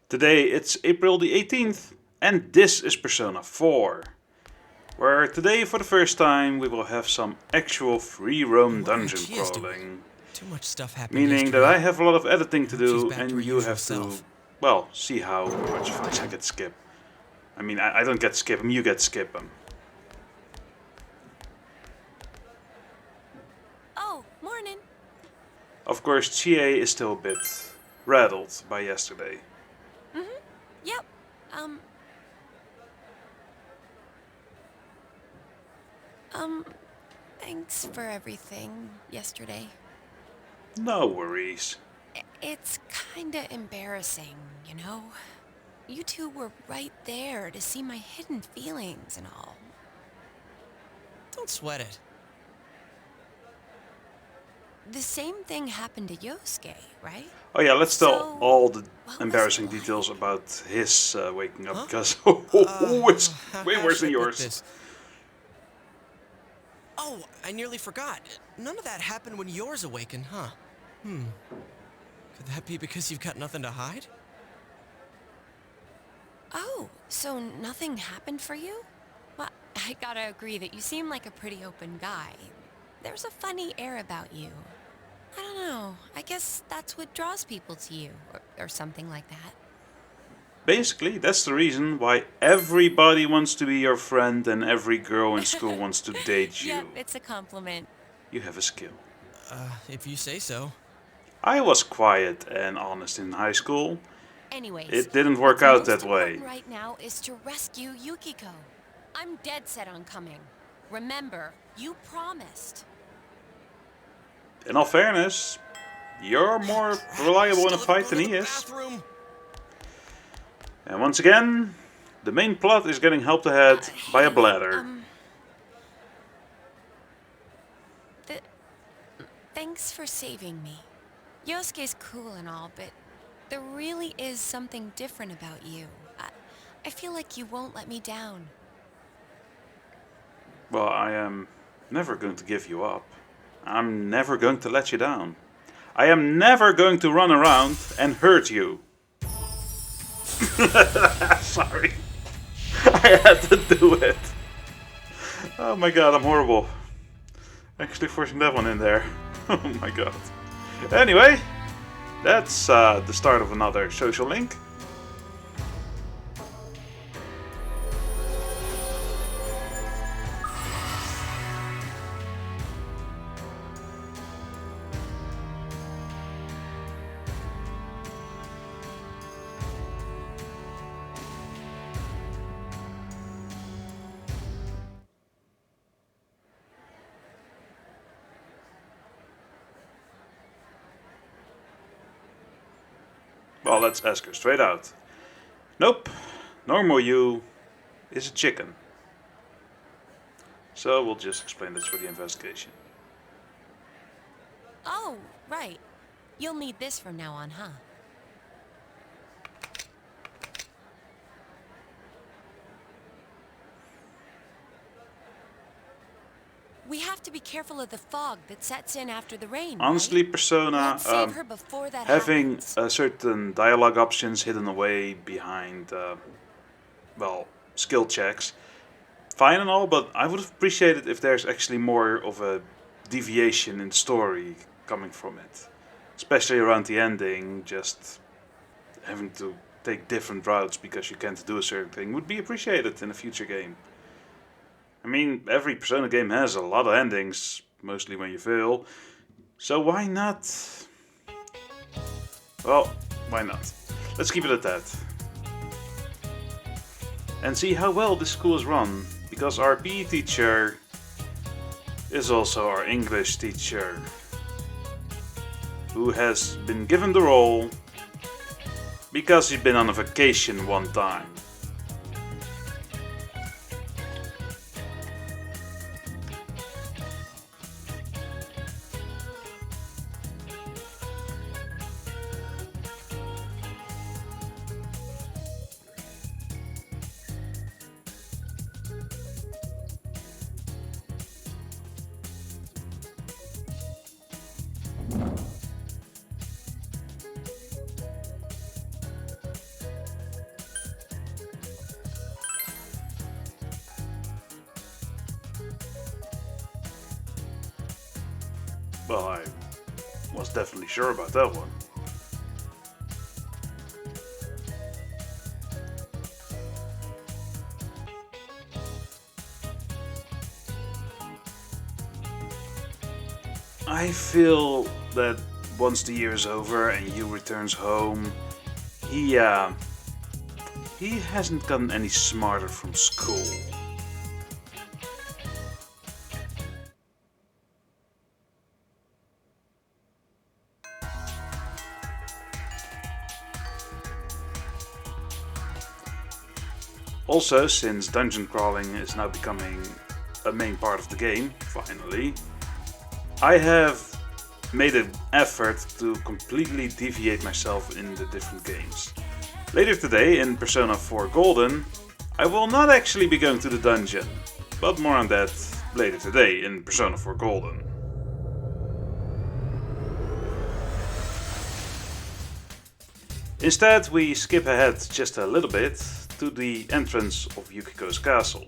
Today it's April the 18th, and this is Persona 4, where today for the first time we will have some actual free roam What are dungeon Chia's doing? crawling. Too much stuff happened Meaning that yesterday. I have a lot of editing to I hope she's do, back to her and you usual have to, self. well, see how much fights I get skip. I mean, I don't get skip them, you get skip them. Oh, morning. Of course, Chie is still a bit rattled by yesterday. Yep. Um, thanks for everything yesterday. No worries. It's kinda embarrassing, you know? You two were right there to see my hidden feelings and all. Don't sweat it. The same thing happened to Yosuke, right? Oh yeah, let's tell So, all the what was embarrassing it like? details about his waking up, Huh? because Uh, it's way how worse should than I put yours. this? Oh, I nearly forgot. None of that happened when yours awakened, huh? Could that be because you've got nothing to hide? Oh, so nothing happened for you? Well, I gotta agree that you seem like a pretty open guy. There's a funny air about you. I don't know. I guess that's what draws people to you, or something like that. Basically, that's the reason why everybody wants to be your friend and every girl in school wants to date Yep, you. it's a compliment. You have a skill. If you say so. I was quiet and honest in high school. Anyways, It didn't work what's out most that way. important right now is to rescue Yukiko. I'm dead set on coming. Remember, you promised. In all fairness, you're more Crap, reliable in a still fight haven't than gone he to the is. bathroom. And once again, the main plot is getting helped ahead by a Hey, bladder. th- thanks for saving me. Yosuke's cool and all, but there really is something different about you. I feel like you won't let me down. Well, I am never going to give you up. I'm never going to let you down. I am never going to run around and hurt you. Sorry. I had to do it. Oh my god, I'm horrible. Actually forcing that one in there. Oh my god. Anyway, that's the start of another social link. Well, let's ask her straight out. Nope, normal you is a chicken. So we'll just explain this for the investigation. Oh, right. You'll need this from now on, huh? We have to be careful of the fog that sets in after the rain, Honestly, right? Persona, Let's save her before that having happens. certain dialogue options hidden away behind, well, skill checks, fine and all, but I would have appreciated if there's actually more of a deviation in story coming from it. Especially around the ending, just having to take different routes because you can't do a certain thing would be appreciated in a future game. I mean, every Persona game has a lot of endings, mostly when you fail, so why not? Well, why not? Let's keep it at that. And see how well this school is run, because our PE teacher is also our English teacher, who has been given the role because he's been on a vacation one time. Well, I was definitely sure about that one. I feel that once the year is over and Yu returns home, he hasn't gotten any smarter from school. Also, since dungeon crawling is now becoming a main part of the game, finally, I have made an effort to completely deviate myself in the different games. Later today, in Persona 4 Golden, I will not actually be going to the dungeon, but more on that later today in Persona 4 Golden. Instead, we skip ahead just a little bit to the entrance of Yukiko's castle.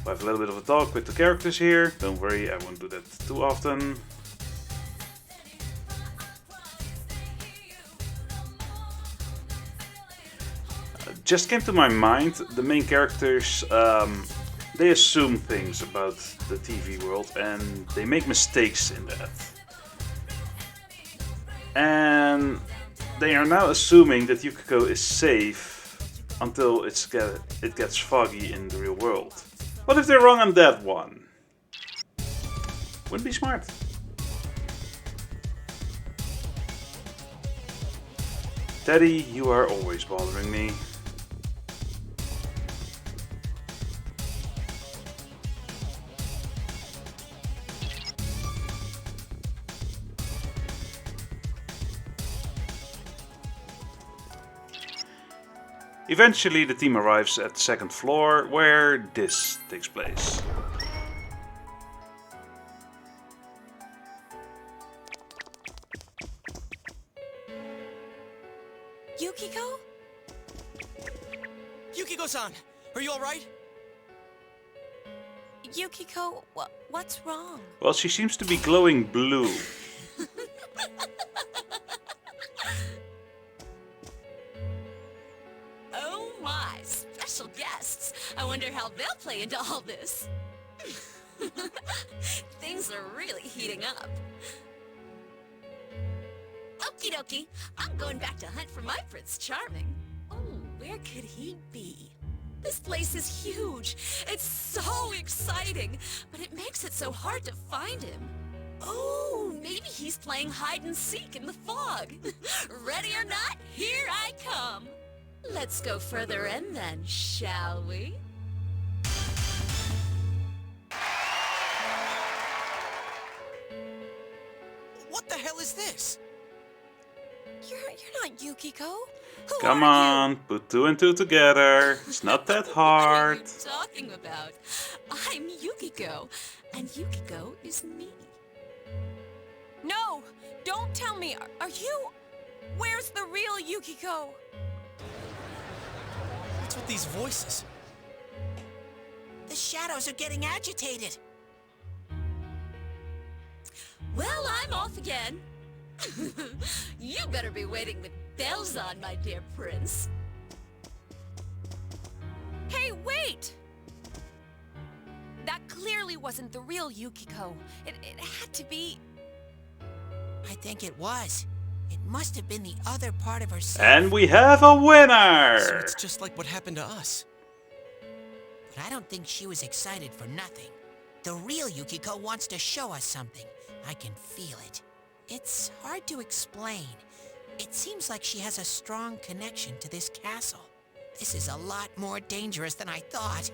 We have a little bit of a talk with the characters here. Don't worry, I won't do that too often. Just came to my mind, the main characters, they assume things about the TV world and they make mistakes in that. And they are now assuming that Yukiko is safe until it gets foggy in the real world. What if they're wrong on that one? Wouldn't be smart. Teddy, you are always bothering me. Eventually the team arrives at the second floor where this takes place. Yukiko? Yukiko-san, are you alright? Yukiko, what's wrong? Well, she seems to be glowing blue. Oh my, special guests. I wonder how they'll play into all this. Things are really heating up. Okie dokie, I'm going back to hunt for my Prince Charming. Oh, where could he be? This place is huge. It's so exciting, but it makes it so hard to find him. Oh, maybe he's playing hide and seek in the fog. Ready or not, here I come. Let's go further in then, shall we? What the hell is this? You're not Yukiko. Who Come are on, put two and two together. It's not that hard. What are you talking about? I'm Yukiko, and Yukiko is me. you? No! Don't tell me! Are you... Where's the real Yukiko? What's with these voices? The shadows are getting agitated. Well, I'm off again. You better be waiting with bells on, my dear prince. Hey, wait! That clearly wasn't the real Yukiko. It had to be... I think it was. It must have been the other part of herself. And we have a winner! So it's just like what happened to us. But I don't think she was excited for nothing. The real Yukiko wants to show us something. I can feel it. It's hard to explain. It seems like she has a strong connection to this castle. This is a lot more dangerous than I thought.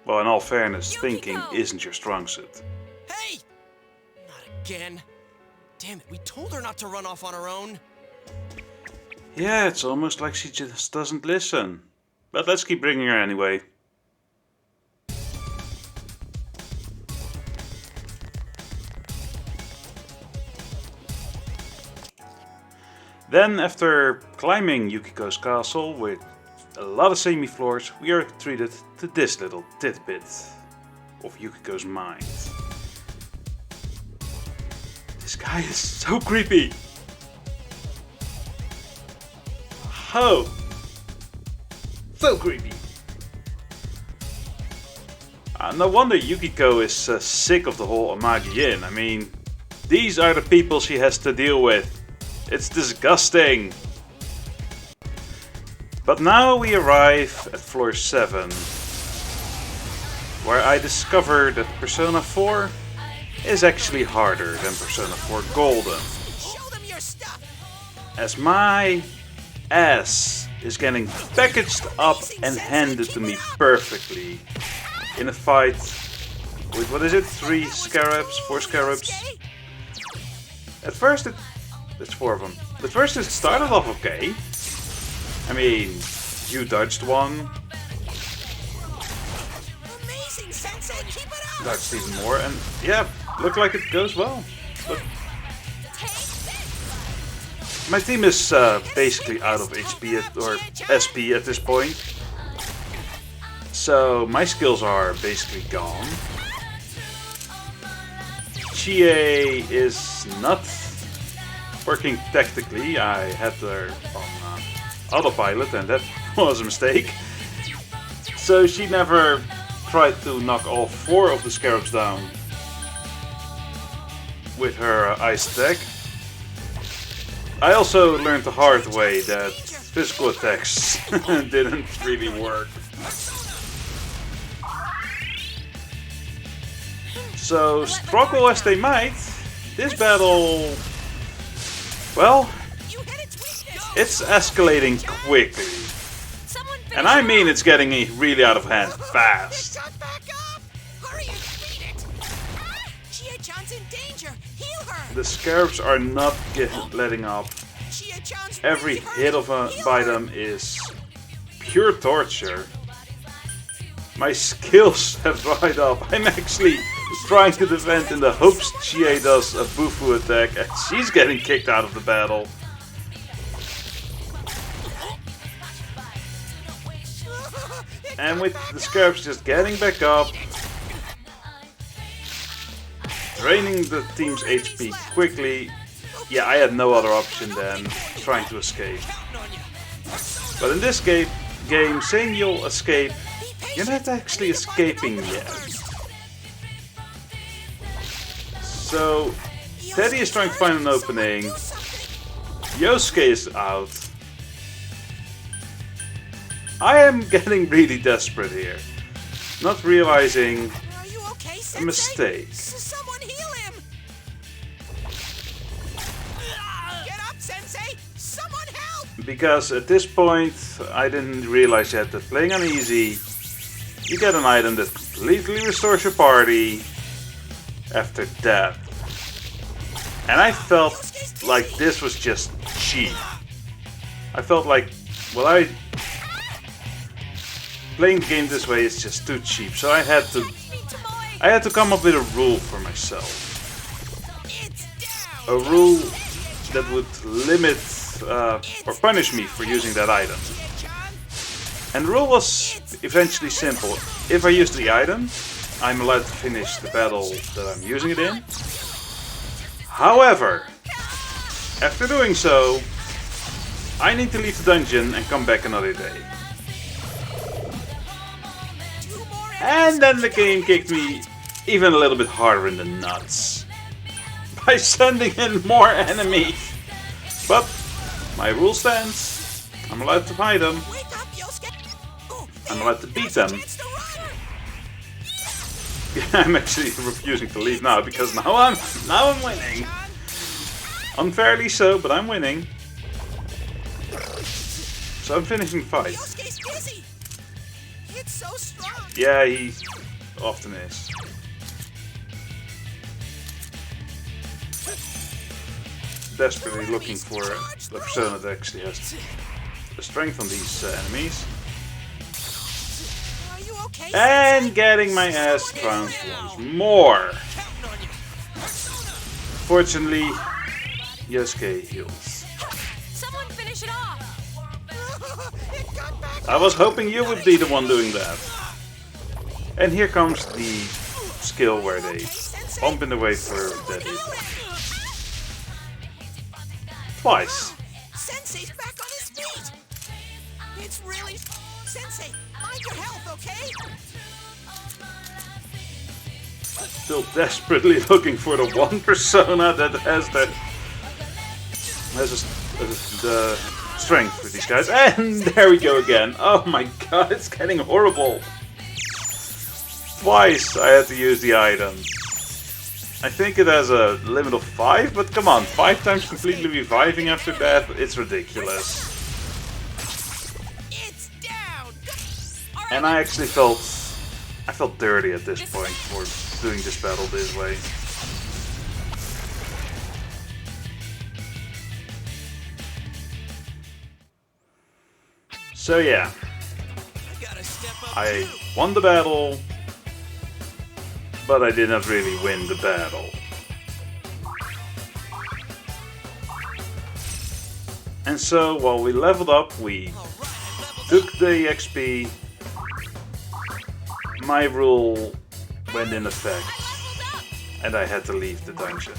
Well, in all fairness, Yukiko! thinking isn't your strong suit. Hey! Not again. Damn it, we told her not to run off on her own. Yeah, it's almost like she just doesn't listen. But let's keep bringing her anyway. Then, after climbing Yukiko's castle with a lot of semi-floors, we are treated to this little tidbit of Yukiko's mind. guy is so creepy. Oh, so creepy. No wonder Yukiko is sick of the whole Amagi-in. I mean, these are the people she has to deal with. It's disgusting. But now we arrive at floor 7, where I discover that Persona 4 is actually harder than Persona 4 Golden. Show them your stuff. As my ass is getting packaged up and handed to me perfectly in a fight with, what is it, 3 scarabs, 4 scarabs. At first it's 4 of them. At first it started off okay. I mean, you dodged one, Amazing, Sensei. Keep it up. dodged even more, and yeah, looked like it goes well. But my team is basically out of HP or SP at this point. So my skills are basically gone. Chie is not working tactically. I had her on autopilot and that was a mistake. So she never tried to knock all 4 of the scarabs down with her ice attack. I also learned the hard way that physical attacks didn't really work. So, struggle as they might, this battle, well, it's escalating quickly. And I mean it's getting really out of hand fast. Shut back up. Hurry and beat it. Chie-chan's in danger. Heal her. The scarabs are not letting up. Chie-chan's Every really hit hurt. of Heal by her. them is pure torture. My skills have dried up. I'm actually trying to defend in the hopes Chie does a Bufu attack and she's getting kicked out of the battle. And with the scarabs just getting back up, draining the team's HP quickly, yeah, I had no other option than trying to escape. But in this game, saying you'll escape, you're not actually escaping yet. So, Teddy is trying to find an opening, Yosuke is out. I am getting really desperate here, not realizing Are you okay, a Sensei? mistake. Someone heal him. Get up, Sensei. Someone help. Because at this point, I didn't realize yet that playing on easy, you get an item that completely restores your party after death. And I felt like this was just cheap. I felt like, well, playing the game this way is just too cheap. So I had to come up with a rule for myself. A rule that would limit or punish me for using that item. And the rule was eventually simple. If I use the item, I'm allowed to finish the battle that I'm using it in. However, after doing so, I need to leave the dungeon and come back another day. And then the game kicked me even a little bit harder in the nuts by sending in more enemies. But my rule stands. I'm allowed to fight them. Wake up, Yosuke. Oh, I'm allowed to beat them. chance to run. I'm actually refusing to leave now because now I'm winning. Unfairly so, but I'm winning. So I'm finishing the fight. Yosuke's busy. It's so strong. Yeah, he often is. Desperately looking for the persona that actually has the strength on these enemies. Are you okay, And Sensei? getting my ass trounced once more. Counting on you. Fortunately, Yosuke heals. Someone finish it off! It got back. I was hoping you would be the one doing that. And here comes the skill where they bump in the way for that hit. Twice. Sensei's back on his feet! It's really... Sensei, mind your health, okay? Still desperately looking for the one persona that has the strength for these guys. And there we go again. Oh my god, it's getting horrible. Twice I had to use the item. I think it has a limit of 5, but come on, 5 times completely reviving after death, it's ridiculous. It's down! And I actually felt dirty at this point for doing this battle this way. So yeah, Gotta step up I too. won the battle, but I did not really win the battle. And so while we leveled up, we All right, I leveled took the XP, my rule went in effect, and I had to leave the dungeon.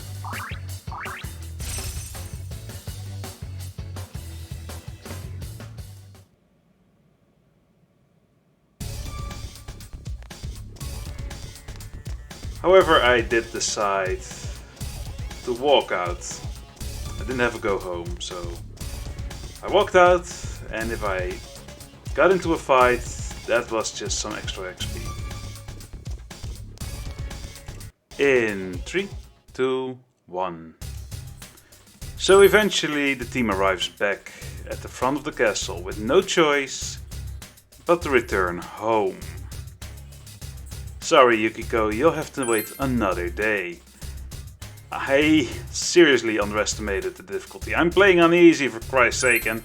However, I did decide to walk out. I didn't have to go home, so I walked out, and if I got into a fight, that was just some extra XP. In 3, 2, 1. So eventually the team arrives back at the front of the castle with no choice but to return home. Sorry Yukiko, you'll have to wait another day. I seriously underestimated the difficulty. I'm playing on easy for Christ's sake, and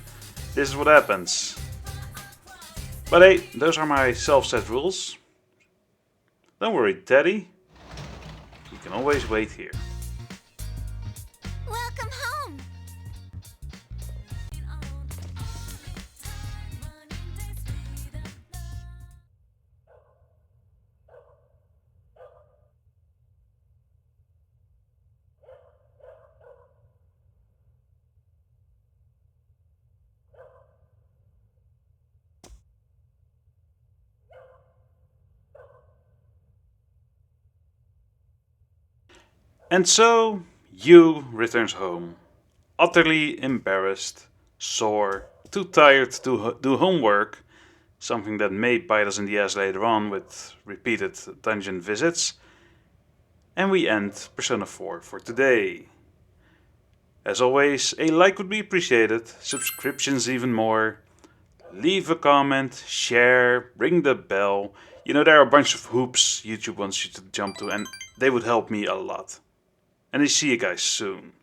this is what happens. But hey, those are my self-set rules. Don't worry, Teddy. You can always wait here. Welcome home. And so, Yu returns home, utterly embarrassed, sore, too tired to do homework, something that may bite us in the ass later on with repeated dungeon visits. And we end Persona 4 for today. As always, a like would be appreciated, subscriptions even more. Leave a comment, share, ring the bell. You know, there are a bunch of hoops YouTube wants you to jump to, and they would help me a lot. And I see you guys soon.